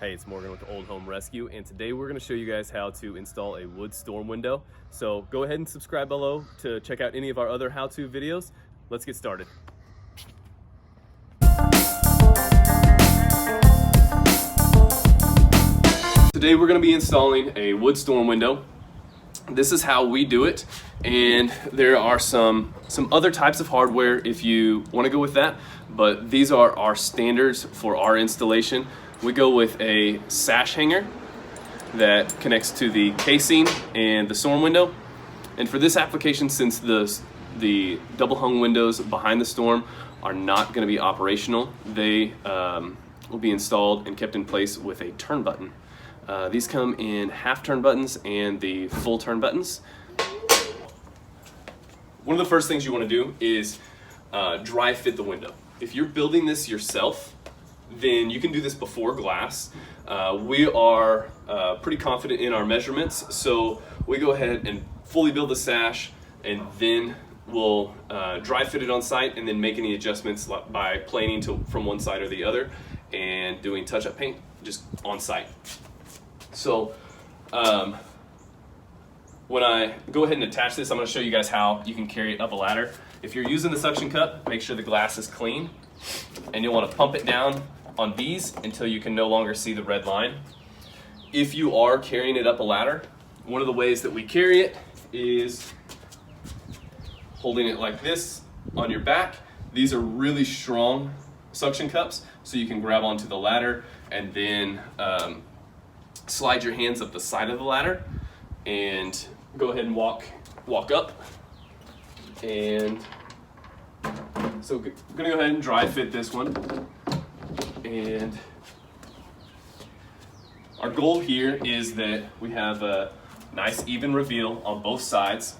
Hey, it's Morgan with Old Home Rescue, and today we're going to show you guys how to install a wood storm window. So go ahead and subscribe below to check out any of our other how-to videos. Let's get started. Today we're going to be installing a wood storm window. This is how we do it, and there are some other types of hardware if you want to go with that, but these are our standards for our installation. We go with a sash hanger that connects to the casing and the storm window. And for this application, since the double hung windows behind the storm are not going to be operational, they will be installed and kept in place with a turn button. These come in half turn buttons and the full turn buttons. One of the first things you want to do is dry fit the window. If you're building this yourself, then you can do this before glass. We are pretty confident in our measurements, so we go ahead and fully build the sash, and then we'll dry fit it on site and then make any adjustments by planing from one side or the other and doing touch-up paint just on site. So when I go ahead and attach this, I'm going to show you guys how you can carry it up a ladder. If you're using the suction cup, make sure the glass is clean, and you'll want to pump it down on these until you can no longer see the red line. If you are carrying it up a ladder, one of the ways that we carry it is holding it like this on your back. These are really strong suction cups, so you can grab onto the ladder and then slide your hands up the side of the ladder and go ahead and walk up. And so I'm gonna go ahead and dry fit this one. And our goal here is that we have a nice even reveal on both sides,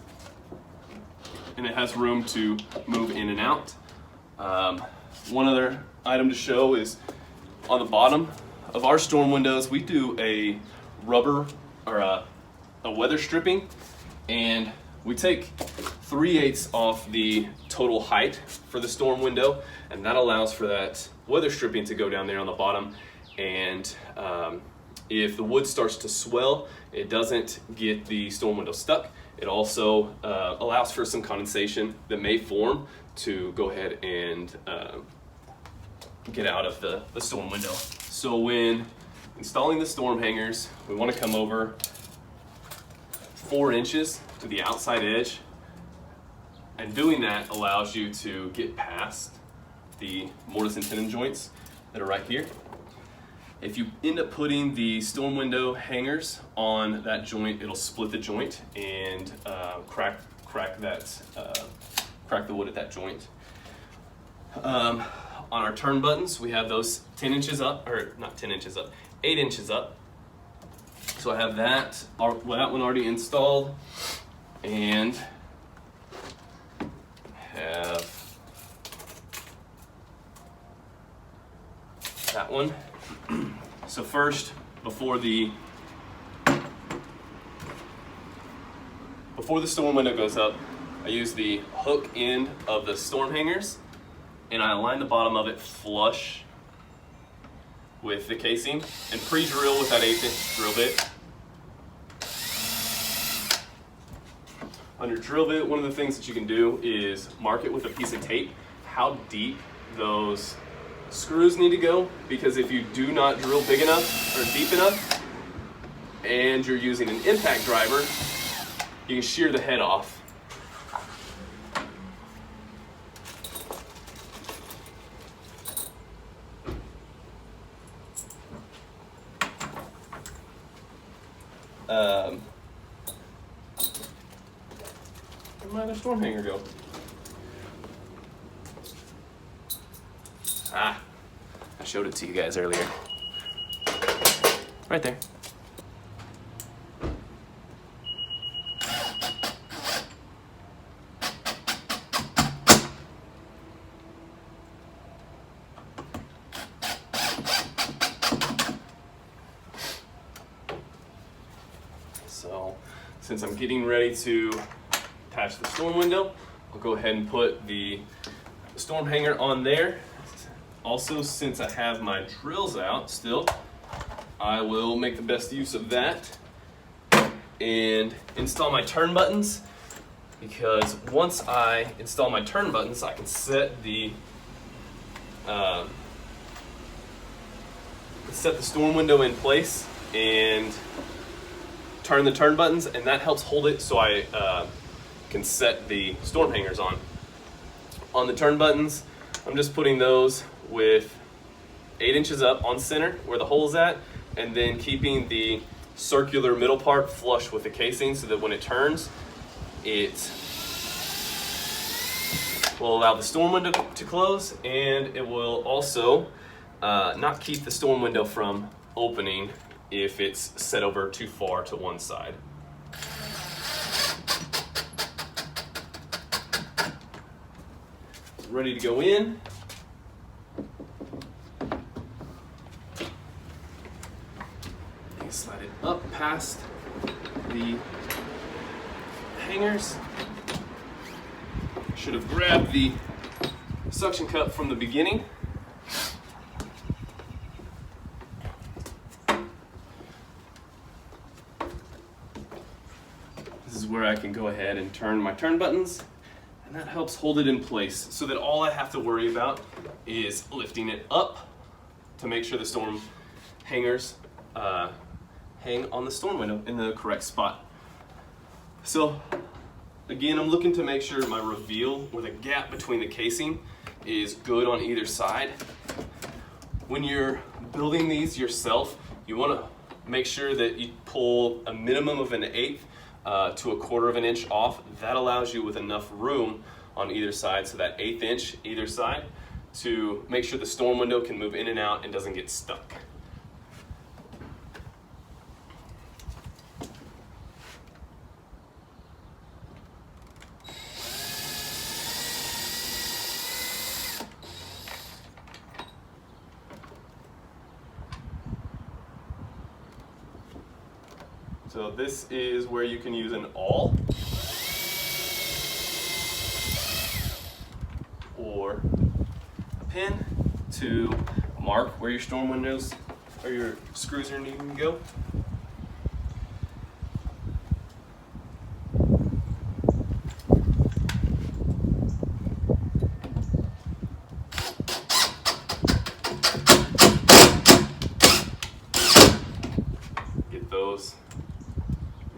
and it has room to move in and out. One other item to show is on the bottom of our storm windows, we do a rubber or a weather stripping, and we take 3/8 off the total height for the storm window, and that allows for that weather stripping to go down there on the bottom. And if the wood starts to swell, it doesn't get the storm window stuck. It also allows for some condensation that may form to go ahead and get out of the storm window. So when installing the storm hangers, we want to come over 4 inches to the outside edge, and doing that allows you to get past the mortise and tenon joints that are right here. If you end up putting the storm window hangers on that joint, it'll split the joint and crack the wood at that joint. On our turn buttons, we have those 10 inches up, or not 10 inches up, 8 inches up. So I have that one already installed, and have that one. So first, before the storm window goes up, I use the hook end of the storm hangers, and I align the bottom of it flush with the casing and pre-drill with that 1/8" drill bit. On your drill bit, one of the things that you can do is mark it with a piece of tape how deep those screws need to go, because if you do not drill big enough or deep enough and you're using an impact driver, you can shear the head off. Where'd my other storm hanger go? I showed it to you guys earlier. Right there. So, since I'm getting ready to attach the storm window, I'll go ahead and put the storm hanger on there. Also, since I have my drills out still, I will make the best use of that and install my turn buttons, because once I install my turn buttons, I can set the storm window in place and turn the turn buttons, and that helps hold it so I can set the storm hangers on. On the turn buttons, I'm just putting those with 8 inches up on center where the hole is at, and then keeping the circular middle part flush with the casing so that when it turns, it will allow the storm window to close, and it will also not keep the storm window from opening if it's set over too far to one side. Ready to go in. Slide it up past the hangers. Should have grabbed the suction cup from the beginning. This is where I can go ahead and turn my turn buttons, and that helps hold it in place so that all I have to worry about is lifting it up to make sure the storm hangers hang on the storm window in the correct spot. So again, I'm looking to make sure my reveal, or the gap between the casing, is good on either side. When you're building these yourself, you want to make sure that you pull a minimum of 1/8 to 1/4 of an inch off. That allows you with enough room on either side, so that 1/8 inch either side, to make sure the storm window can move in and out and doesn't get stuck. So this is where you can use an awl or a pin to mark where your storm windows or your screws are needing to go. Get those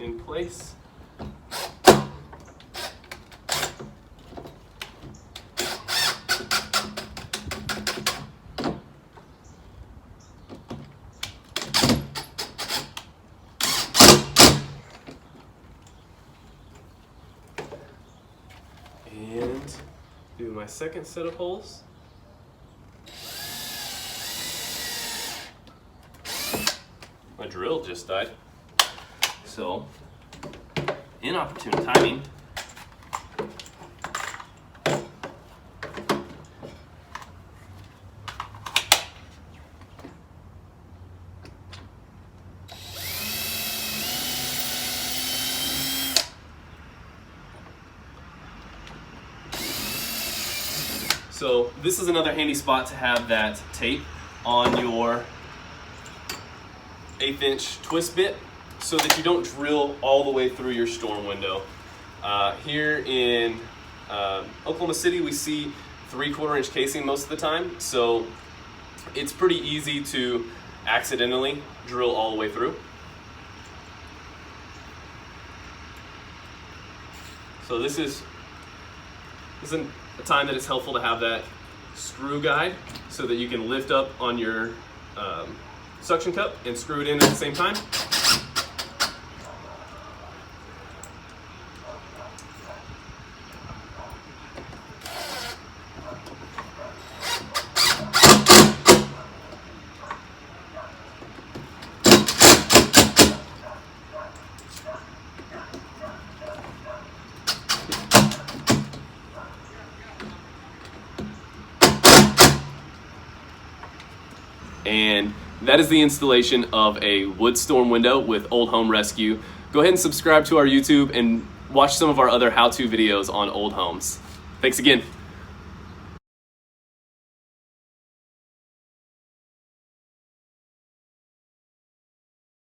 in place. And do my second set of holes. My drill just died. So, inopportune timing. So this is another handy spot to have that tape on your 1/8 inch twist bit, so that you don't drill all the way through your storm window. Here in Oklahoma City, we see 3/4 inch casing most of the time, so it's pretty easy to accidentally drill all the way through. So this is a time that it's helpful to have that screw guide so that you can lift up on your suction cup and screw it in at the same time. And that is the installation of a wood storm window with Old Home Rescue. Go ahead and subscribe to our YouTube and watch some of our other how-to videos on old homes. Thanks again.